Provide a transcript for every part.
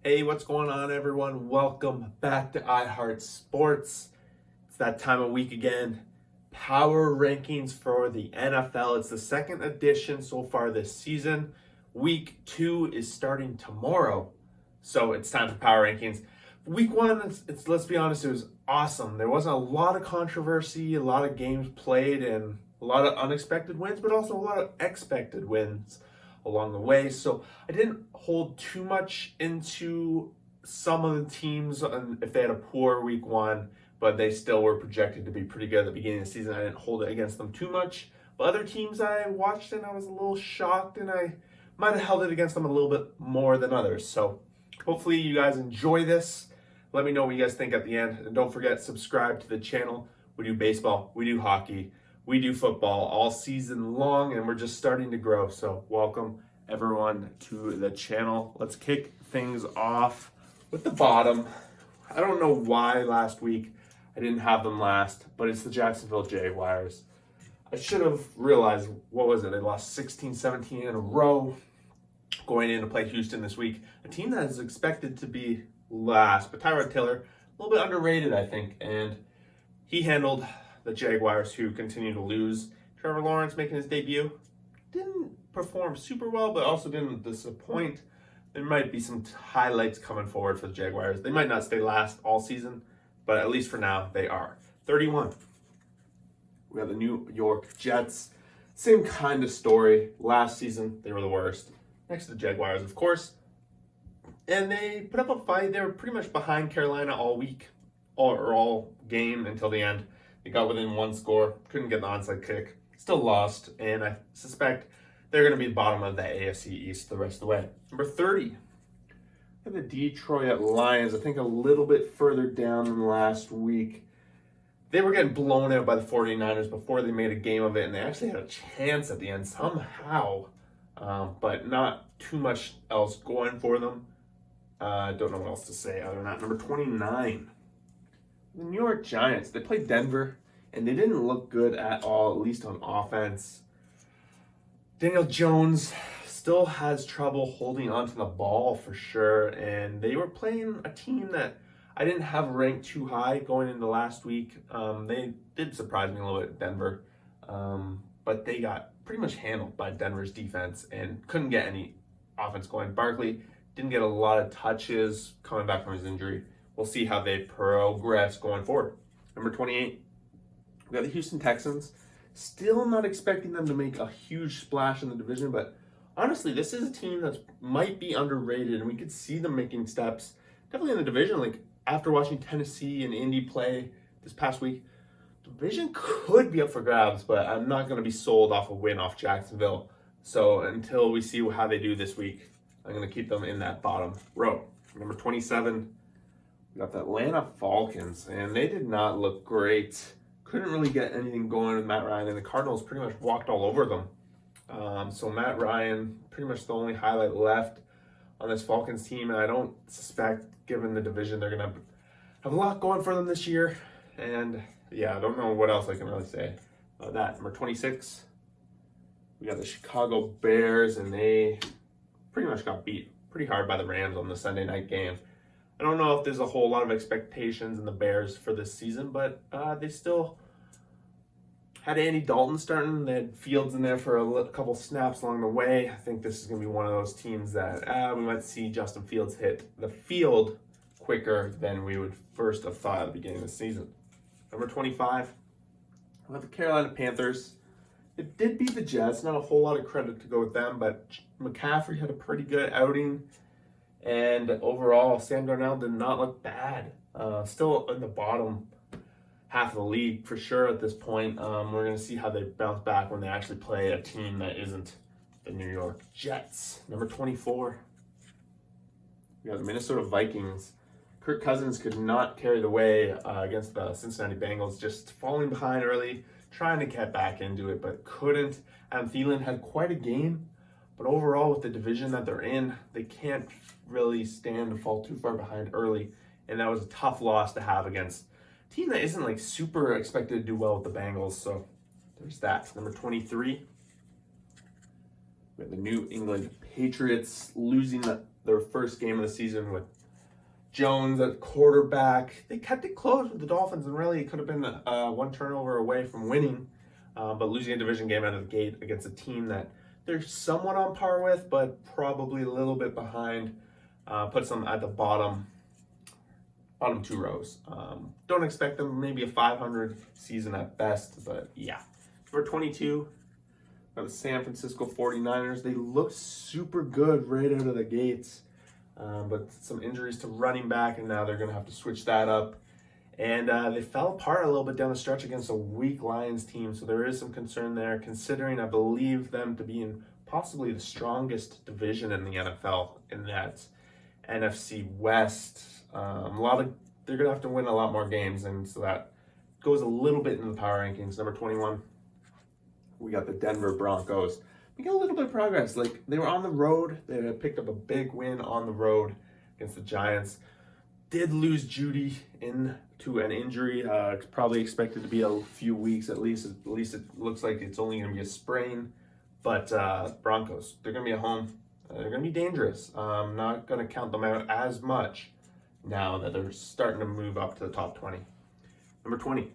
Hey, what's going on, everyone? Welcome back to iHartSports. It's that time of week again. Power rankings for the NFL. It's the second edition so far this season. Week 2 is starting tomorrow, so it's time for power rankings. Week 1, let's be honest, it was awesome. There wasn't a lot of controversy, a lot of games played, and a lot of unexpected wins, but also a lot of expected wins along the way. So I didn't hold too much into some of the teams if they had a poor week 1, but they still were projected to be pretty good at the beginning of the season. I didn't hold it against them too much. But other teams I watched and I was a little shocked, and I might have held it against them a little bit more than others. So hopefully you guys enjoy this. Let me know what you guys think at the end. And don't forget, subscribe to the channel. We do baseball, we do hockey, we do football all season long, and we're just starting to grow. So welcome everyone to the channel. Let's kick things off with the bottom. I don't know why last week I didn't have them last, but it's the Jacksonville Jaguars. I should have realized, what was it? They lost 16, 17 in a row going in to play Houston this week. A team that is expected to be last, but Tyrod Taylor, a little bit underrated, I think, and he handled the Jaguars, who continue to lose. Trevor Lawrence making his debut. Didn't perform super well, but also didn't disappoint. There might be some highlights coming forward for the Jaguars. They might not stay last all season, but at least for now, they are. 31. We have the New York Jets. Same kind of story. Last season, they were the worst. Next to the Jaguars, of course. And they put up a fight. They were pretty much behind Carolina all week, all game until the end. They got within one score, couldn't get the onside kick, still lost, and I suspect they're going to be the bottom of the AFC East the rest of the way. Number 30, the Detroit Lions. I think a little bit further down than last week. They were getting blown out by the 49ers before they made a game of it, and they actually had a chance at the end somehow, but not too much else going for them. I don't know what else to say other than that. Number 29. The New York Giants. They played Denver, and they didn't look good at all, at least on offense. Daniel Jones still has trouble holding onto the ball for sure, and they were playing a team that I didn't have ranked too high going into last week. They did surprise me a little bit, Denver, but they got pretty much handled by Denver's defense and couldn't get any offense going. Barkley didn't get a lot of touches coming back from his injury. We'll see how they progress going forward. Number 28, we got the Houston Texans. Still not expecting them to make a huge splash in the division, but honestly, this is a team that might be underrated, and we could see them making steps, definitely in the division. Like after watching Tennessee and Indy play this past week, the division could be up for grabs, but I'm not going to be sold off a win off Jacksonville. So until we see how they do this week, I'm going to keep them in that bottom row. Number 27, we got the Atlanta Falcons, and they did not look great. Couldn't really get anything going with Matt Ryan, and the Cardinals pretty much walked all over them. So Matt Ryan, pretty much the only highlight left on this Falcons team, and I don't suspect, given the division, they're going to have a lot going for them this year. And yeah, I don't know what else I can really say about that. Number 26, we got the Chicago Bears, and they pretty much got beat pretty hard by the Rams on the Sunday night game. I don't know if there's a whole lot of expectations in the Bears for this season, but they still had Andy Dalton starting. They had Fields in there for a couple snaps along the way. I think this is going to be one of those teams that we might see Justin Fields hit the field quicker than we would first have thought at the beginning of the season. Number 25, we have the Carolina Panthers. It did beat the Jets. Not a whole lot of credit to go with them, but McCaffrey had a pretty good outing. And overall, Sam Darnold did not look bad. Still in the bottom half of the league for sure at this point. We're going to see how they bounce back when they actually play a team that isn't the New York Jets. Number 24, we got the Minnesota Vikings. Kirk Cousins could not carry the way against the Cincinnati Bengals, just falling behind early, trying to get back into it, but couldn't. Adam Thielen had quite a game. But overall, with the division that they're in, they can't really stand to fall too far behind early. And that was a tough loss to have against a team that isn't like super expected to do well with the Bengals. So there's that. Number 23, we have the New England Patriots losing their first game of the season with Jones at quarterback. They kept it close with the Dolphins, and really it could have been one turnover away from winning, but losing a division game out of the gate against a team that they're somewhat on par with, but probably a little bit behind, puts them at the bottom two rows. Don't expect them maybe a 500 season at best, but yeah. Number 22, got the San Francisco 49ers. They look super good right out of the gates, but some injuries to running back, and now they're going to have to switch that up. And they fell apart a little bit down the stretch against a weak Lions team, so there is some concern there, considering I believe them to be in possibly the strongest division in the NFL in that NFC West. They're going to have to win a lot more games, and so that goes a little bit into the power rankings. Number 21, we got the Denver Broncos. We got a little bit of progress. Like, they were on the road. They had picked up a big win on the road against the Giants. Did lose Judy into an injury. It's probably expected to be a few weeks at least. At least it looks like it's only going to be a sprain. But Broncos, they're going to be at home. They're going to be dangerous. I'm not going to count them out as much now that they're starting to move up to the top 20. Number 20,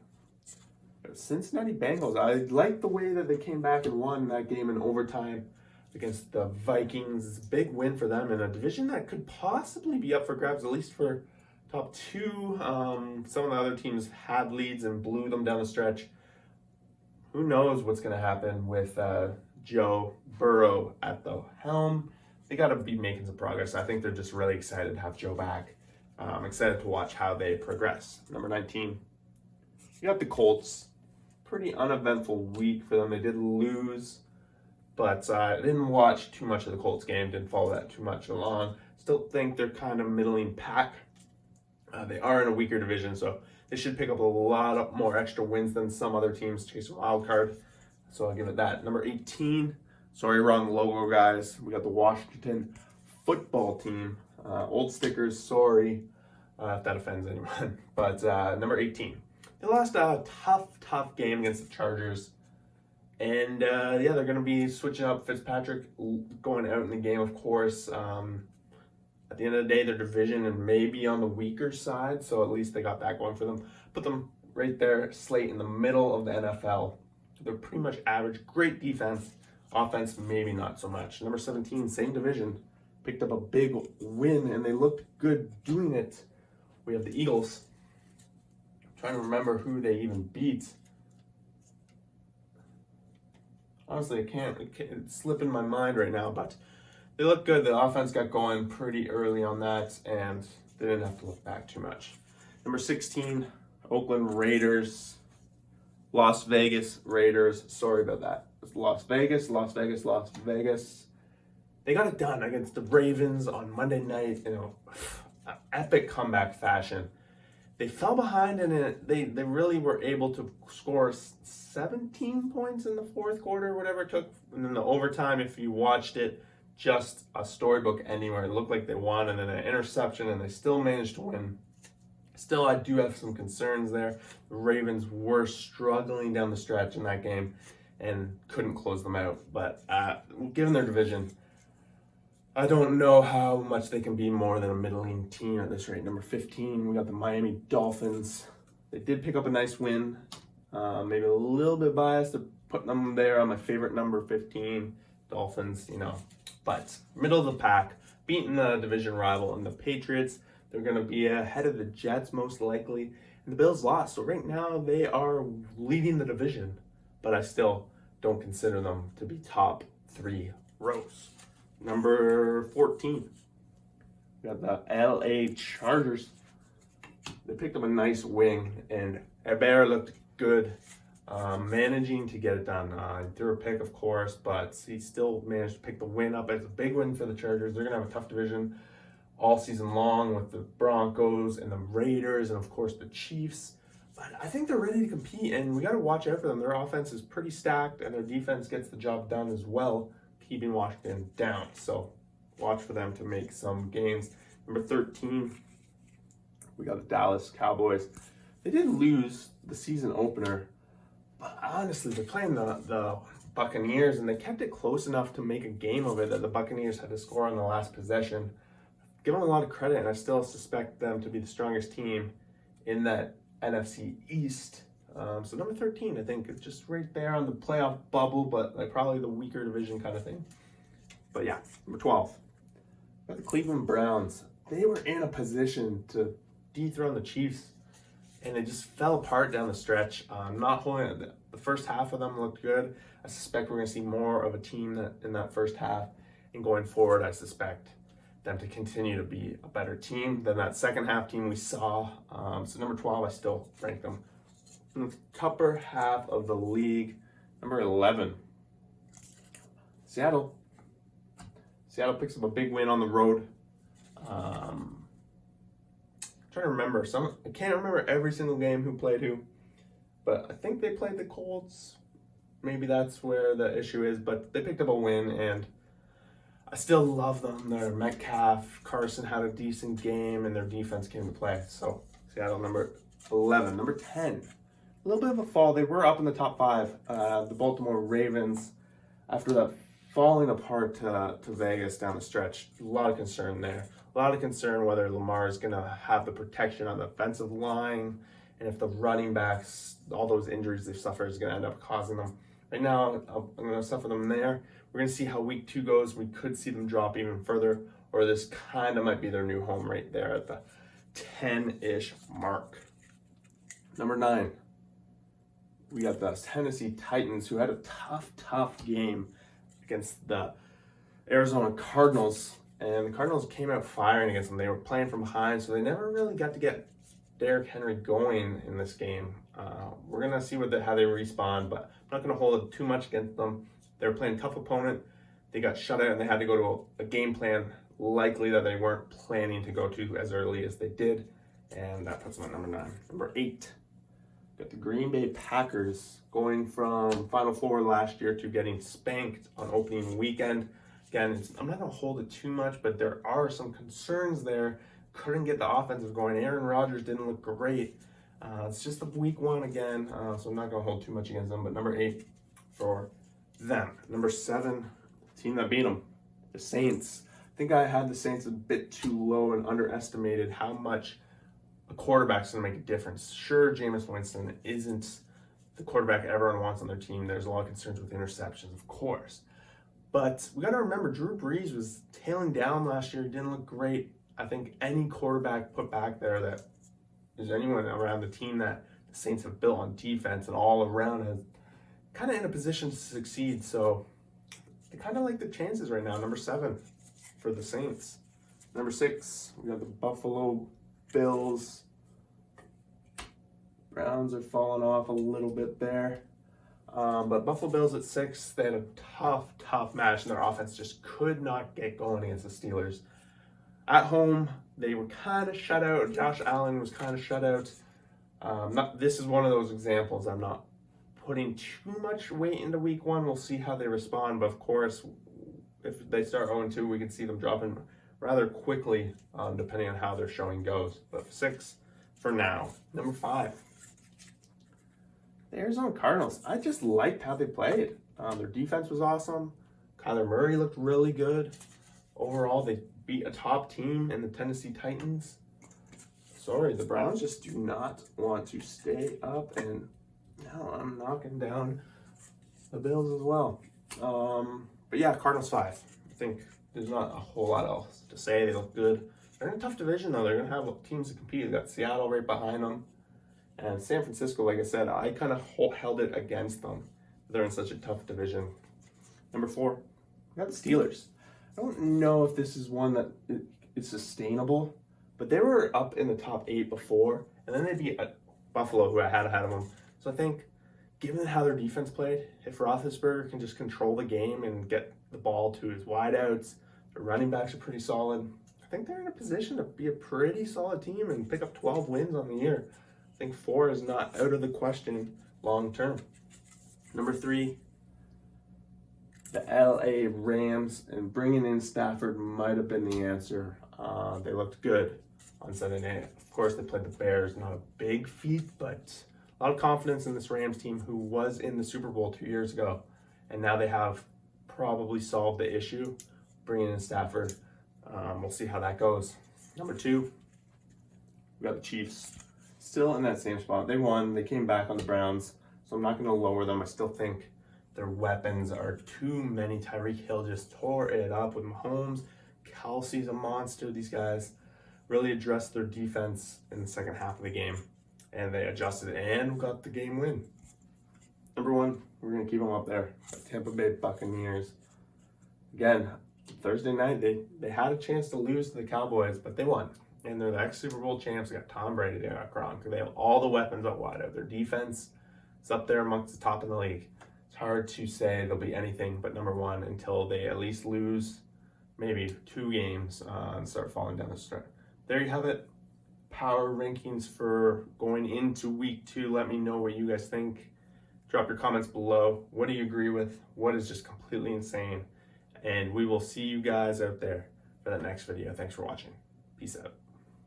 Cincinnati Bengals. I like the way that they came back and won that game in overtime against the Vikings. It's a big win for them in a division that could possibly be up for grabs, at least for top two. Some of the other teams had leads and blew them down the stretch. Who knows what's going to happen with Joe Burrow at the helm. They got to be making some progress. I think they're just really excited to have Joe back. I'm excited to watch how they progress. Number 19, you got the Colts. Pretty uneventful week for them. They did lose, but I didn't watch too much of the Colts game. Didn't follow that too much along. Still think they're kind of middling pack. They are in a weaker division, so they should pick up a lot more extra wins than some other teams chasing wild card. So I'll give it that. Number 18, sorry, wrong logo, guys. We got the Washington football team. Old stickers, sorry if that offends anyone. But number 18, they lost a tough game against the Chargers. And they're going to be switching up Fitzpatrick going out in the game, of course. At the end of the day, their division and maybe on the weaker side, so at least they got that going for them. Put them right there, slate in the middle of the NFL. They're pretty much average. Great defense. Offense, maybe not so much. Number 17, same division. Picked up a big win, and they looked good doing it. We have the Eagles. I'm trying to remember who they even beat. Honestly, it's slipping my mind right now, but they look good. The offense got going pretty early on that, and they didn't have to look back too much. Number 16, Oakland Raiders. Las Vegas Raiders. Sorry about that. It's Las Vegas. They got it done against the Ravens on Monday night in an epic comeback fashion. They fell behind, and they really were able to score 17 points in the fourth quarter, whatever it took. And then the overtime, if you watched it, just a storybook ending where it looked like they won, and then an interception, and they still managed to win. Still, I do have some concerns there. The Ravens were struggling down the stretch in that game and couldn't close them out. But given their division, I don't know how much they can be more than a middling team at this rate. Number 15, we got the Miami Dolphins. They did pick up a nice win. Maybe a little bit biased to putting them there on my favorite number 15. Dolphins, but middle of the pack, beating the division rival and the Patriots. They're going to be ahead of the Jets most likely. And the Bills lost. So right now they are leading the division. But I still don't consider them to be top three rows. Number 14. We got the LA Chargers. They picked up a nice wing. And Hebert looked good. Managing to get it done. Threw a pick, of course. But he still managed to pick the win up. It's a big win for the Chargers. They're going to have a tough division all season long with the Broncos and the Raiders and, of course, the Chiefs. But I think they're ready to compete, and we got to watch out for them. Their offense is pretty stacked, and their defense gets the job done as well, keeping Washington down. So watch for them to make some gains. Number 13, we got the Dallas Cowboys. They did lose the season opener, but honestly, they're playing the Buccaneers, and they kept it close enough to make a game of it that the Buccaneers had to score on the last possession. give them a lot of credit, and I still suspect them to be the strongest team in that NFC East. So number 13, I think, is just right there on the playoff bubble, but like probably the weaker division kind of thing. But yeah, number 12, got the Cleveland Browns. They were in a position to dethrone the Chiefs, and they just fell apart down the stretch. Not holding it. The first half of them looked good. I suspect we're going to see more of a team that in that first half, and going forward, I suspect them to continue to be a better team than that second half team we saw. So number 12, I still rank them in the upper half of the league. Number 11, Seattle. Seattle picks up a big win on the road. Trying to remember I can't remember every single game who played who, but I think they played the Colts. Maybe that's where the issue is, but they picked up a win, and I still love them. Their Metcalf, Carson had a decent game, and their defense came to play. So Seattle, number 11. Number 10, a little bit of a fall. They were up in the top 5. The Baltimore Ravens, after that falling apart to Vegas down the stretch, a lot of concern there. A lot of concern whether Lamar is going to have the protection on the offensive line, and if the running backs, all those injuries they've suffered, is going to end up causing them. Right now, I'm going to suffer them there. We're going to see how week 2 goes. We could see them drop even further, or this kind of might be their new home right there at the 10-ish mark. Number 9, we got the Tennessee Titans, who had a tough game against the Arizona Cardinals. And the Cardinals came out firing against them. They were playing from behind, so they never really got to get Derrick Henry going in this game. We're going to see how they respond, but I'm not going to hold it too much against them. They were playing a tough opponent. They got shut out, and they had to go to a game plan likely that they weren't planning to go to as early as they did. And that puts them at number 9. Number 8, got the Green Bay Packers, going from Final Four last year to getting spanked on opening weekend. Again, I'm not going to hold it too much, but there are some concerns there. Couldn't get the offensive going. Aaron Rodgers didn't look great. It's just a week 1 again, so I'm not going to hold too much against them. But number 8 for them. Number 7, the team that beat them, the Saints. I think I had the Saints a bit too low and underestimated how much a quarterback's going to make a difference. Sure, Jameis Winston isn't the quarterback everyone wants on their team. There's a lot of concerns with interceptions, of course. But we got to remember, Drew Brees was tailing down last year. He didn't look great. I think any quarterback put back there that is anyone around the team that the Saints have built on defense and all around is kind of in a position to succeed. So I kind of like the chances right now. Number 7 for the Saints. Number 6, we got the Buffalo Bills. Browns are falling off a little bit there. But Buffalo Bills at 6, they had a tough match, and their offense just could not get going against the Steelers. At home, they were kind of shut out. Josh Allen was kind of shut out. This is one of those examples. I'm not putting too much weight into week 1. We'll see how they respond. But of course, if they start 0-2, we can see them dropping rather quickly, depending on how their showing goes. But 6 for now. Number 5. The Arizona Cardinals. I just liked how they played. Their defense was awesome. Kyler Murray looked really good. Overall, they beat a top team in the Tennessee Titans. Sorry, the Browns just do not want to stay up, and now I'm knocking down the Bills as well. But yeah, Cardinals 5. I think there's not a whole lot else to say. They look good. They're in a tough division, though. They're going to have teams to compete. They've got Seattle right behind them. And San Francisco, like I said, I kind of held it against them. They're in such a tough division. Number 4, we got the Steelers. I don't know if this is one that is sustainable, but they were up in the top 8 before, and then they beat Buffalo, who I had ahead of them. So I think, given how their defense played, if Roethlisberger can just control the game and get the ball to his wideouts, the running backs are pretty solid. I think they're in a position to be a pretty solid team and pick up 12 wins on the year. I think 4 is not out of the question long term. Number 3, the LA Rams, and bringing in Stafford might have been the answer. They looked good on Sunday night. Of course, they played the Bears. Not a big feat, but a lot of confidence in this Rams team, who was in the Super Bowl 2 years ago. And now they have probably solved the issue, bringing in Stafford. We'll see how that goes. Number 2, we got the Chiefs. Still in that same spot. They won. They came back on the Browns. So I'm not going to lower them. I still think their weapons are too many. Tyreek Hill just tore it up with Mahomes. Kelsey's a monster. These guys really addressed their defense in the second half of the game. And they adjusted and got the game win. Number 1, we're going to keep them up there. Tampa Bay Buccaneers. Again, Thursday night, they had a chance to lose to the Cowboys, but they won. And they're the ex-Super Bowl champs. They got Tom Brady, they got Gronk. They have all the weapons out wide. Their defense is up there amongst the top in the league. It's hard to say they'll be anything but number 1 until they at least lose maybe 2 games and start falling down the stretch. There you have it. Power rankings for going into week 2. Let me know what you guys think. Drop your comments below. What do you agree with? What is just completely insane? And we will see you guys out there for that next video. Thanks for watching. Peace out.